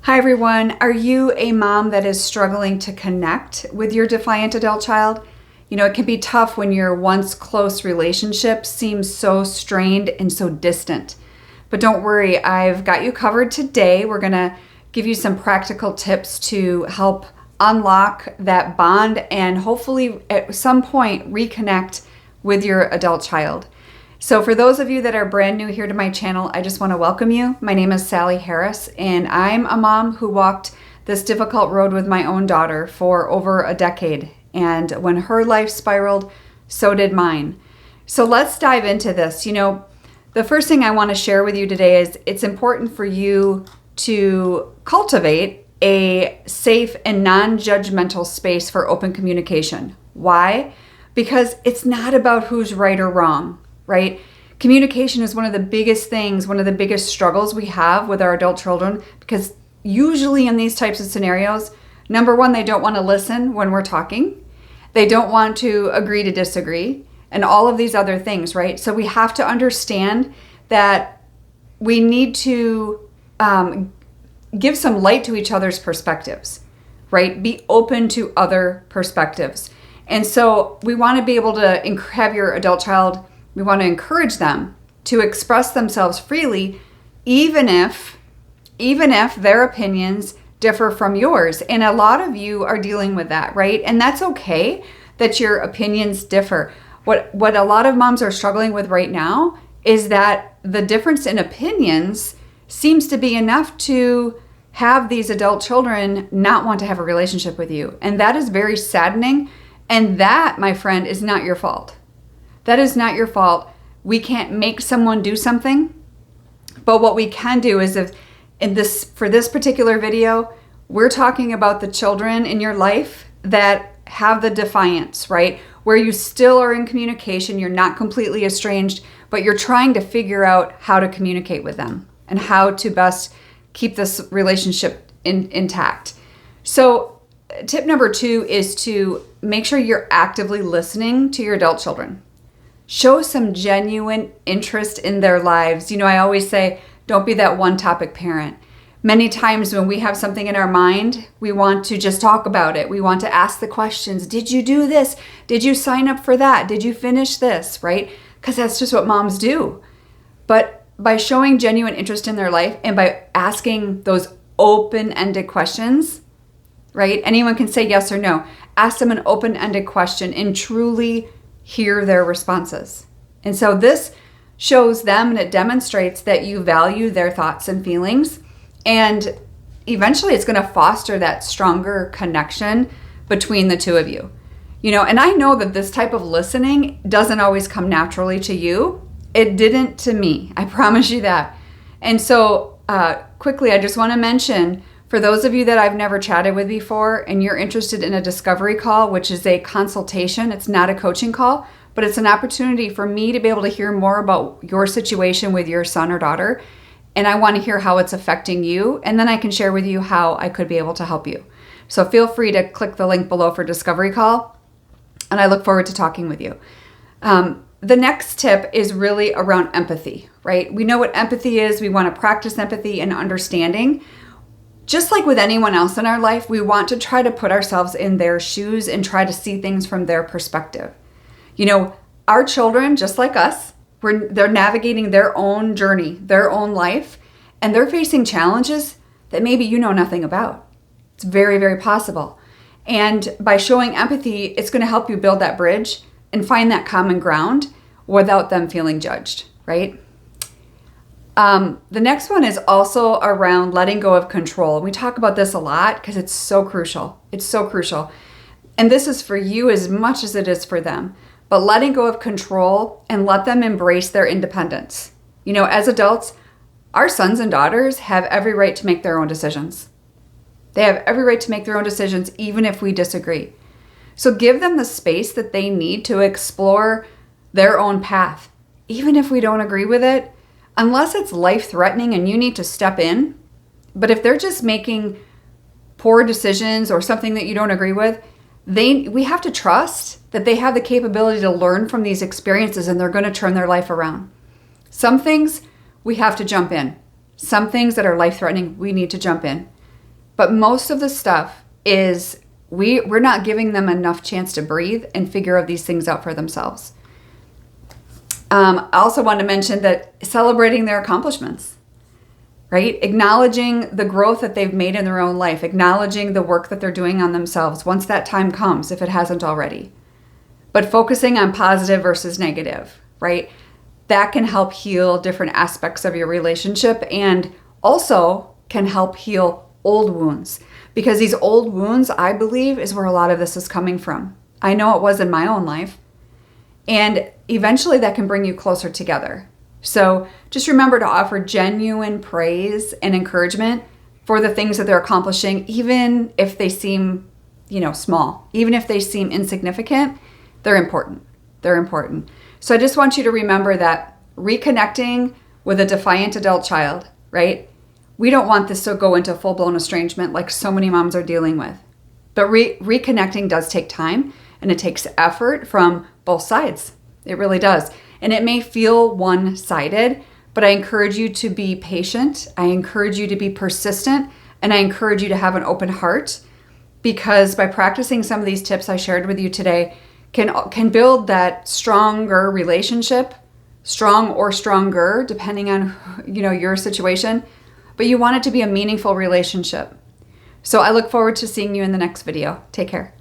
Hi everyone. Are you a mom that is struggling to connect with your defiant adult child? It can be tough when your once close relationship seems so strained and so distant. But don't worry, I've got you covered today. We're going to give you some practical tips to help unlock that bond and hopefully at some point reconnect with your adult child. So for those of you that are brand new here to my channel, I just want to welcome you. My name is Sally Harris, and I'm a mom who walked this difficult road with my own daughter for over a decade. And when her life spiraled, so did mine. So let's dive into this. The first thing I want to share with you today is it's important for you to cultivate a safe and non-judgmental space for open communication. Why? Because it's not about who's right or wrong. Right? Communication is one of the biggest things, one of the biggest struggles we have with our adult children, because usually in these types of scenarios, number one, they don't want to listen when we're talking. They don't want to agree to disagree and all of these other things, right? So we have to understand that we need to give some light to each other's perspectives, right? Be open to other perspectives. And so we want to be able to have your adult child. We want to encourage them to express themselves freely, even if their opinions differ from yours. And a lot of you are dealing with that, right? And that's okay that your opinions differ. What a lot of moms are struggling with right now is that the difference in opinions seems to be enough to have these adult children not want to have a relationship with you. And that is very saddening. And that, my friend, is not your fault. That is not your fault. We can't make someone do something, but what we can do is for this particular video, we're talking about the children in your life that have the defiance, right? Where you still are in communication, you're not completely estranged, but you're trying to figure out how to communicate with them and how to best keep this relationship intact. So tip number 2 is to make sure you're actively listening to your adult children. Show some genuine interest in their lives. I always say, don't be that one topic parent. Many times when we have something in our mind, we want to just talk about it. We want to ask the questions. Did you do this? Did you sign up for that? Did you finish this? Right? Because that's just what moms do. But by showing genuine interest in their life and by asking those open-ended questions, right? Anyone can say yes or no. Ask them an open-ended question and truly hear their responses. And so this shows them and it demonstrates that you value their thoughts and feelings. And eventually it's going to foster that stronger connection between the two of you. And I know that this type of listening doesn't always come naturally to you. It didn't to me. I promise you that. And so quickly, I just want to mention, for those of you that I've never chatted with before and you're interested in a discovery call, which is a consultation, it's not a coaching call, but it's an opportunity for me to be able to hear more about your situation with your son or daughter. And I want to hear how it's affecting you. And then I can share with you how I could be able to help you. So feel free to click the link below for discovery call. And I look forward to talking with you. The next tip is really around empathy, right? We know what empathy is. We want to practice empathy and understanding. Just like with anyone else in our life, we want to try to put ourselves in their shoes and try to see things from their perspective. Our children, just like us, they're navigating their own journey, their own life, and they're facing challenges that maybe you know nothing about. It's very, very possible. And by showing empathy, it's going to help you build that bridge and find that common ground without them feeling judged, right? The next one is also around letting go of control. We talk about this a lot because it's so crucial. It's so crucial. And this is for you as much as it is for them. But letting go of control and let them embrace their independence. As adults, our sons and daughters have every right to make their own decisions. They have every right to make their own decisions, even if we disagree. So give them the space that they need to explore their own path, even if we don't agree with it. Unless it's life-threatening and you need to step in. But if they're just making poor decisions or something that you don't agree with, we have to trust that they have the capability to learn from these experiences and they're going to turn their life around. Some things we have to jump in. Some things that are life-threatening, we need to jump in. But most of the stuff is we're not giving them enough chance to breathe and figure these things out for themselves. I also want to mention that celebrating their accomplishments, right? Acknowledging the growth that they've made in their own life, acknowledging the work that they're doing on themselves once that time comes, if it hasn't already. But focusing on positive versus negative, right? That can help heal different aspects of your relationship and also can help heal old wounds. Because these old wounds, I believe, is where a lot of this is coming from. I know it was in my own life. And eventually that can bring you closer together. So just remember to offer genuine praise and encouragement for the things that they're accomplishing, even if they seem, small, even if they seem insignificant, they're important. They're important. So I just want you to remember that reconnecting with a defiant adult child, right? We don't want this to go into full-blown estrangement like so many moms are dealing with. But reconnecting does take time, and it takes effort from both sides. It really does. And it may feel one-sided, but I encourage you to be patient. I encourage you to be persistent, and I encourage you to have an open heart, because by practicing some of these tips I shared with you today can build that stronger relationship, strong or stronger, depending on your situation. But you want it to be a meaningful relationship. So I look forward to seeing you in the next video. Take care.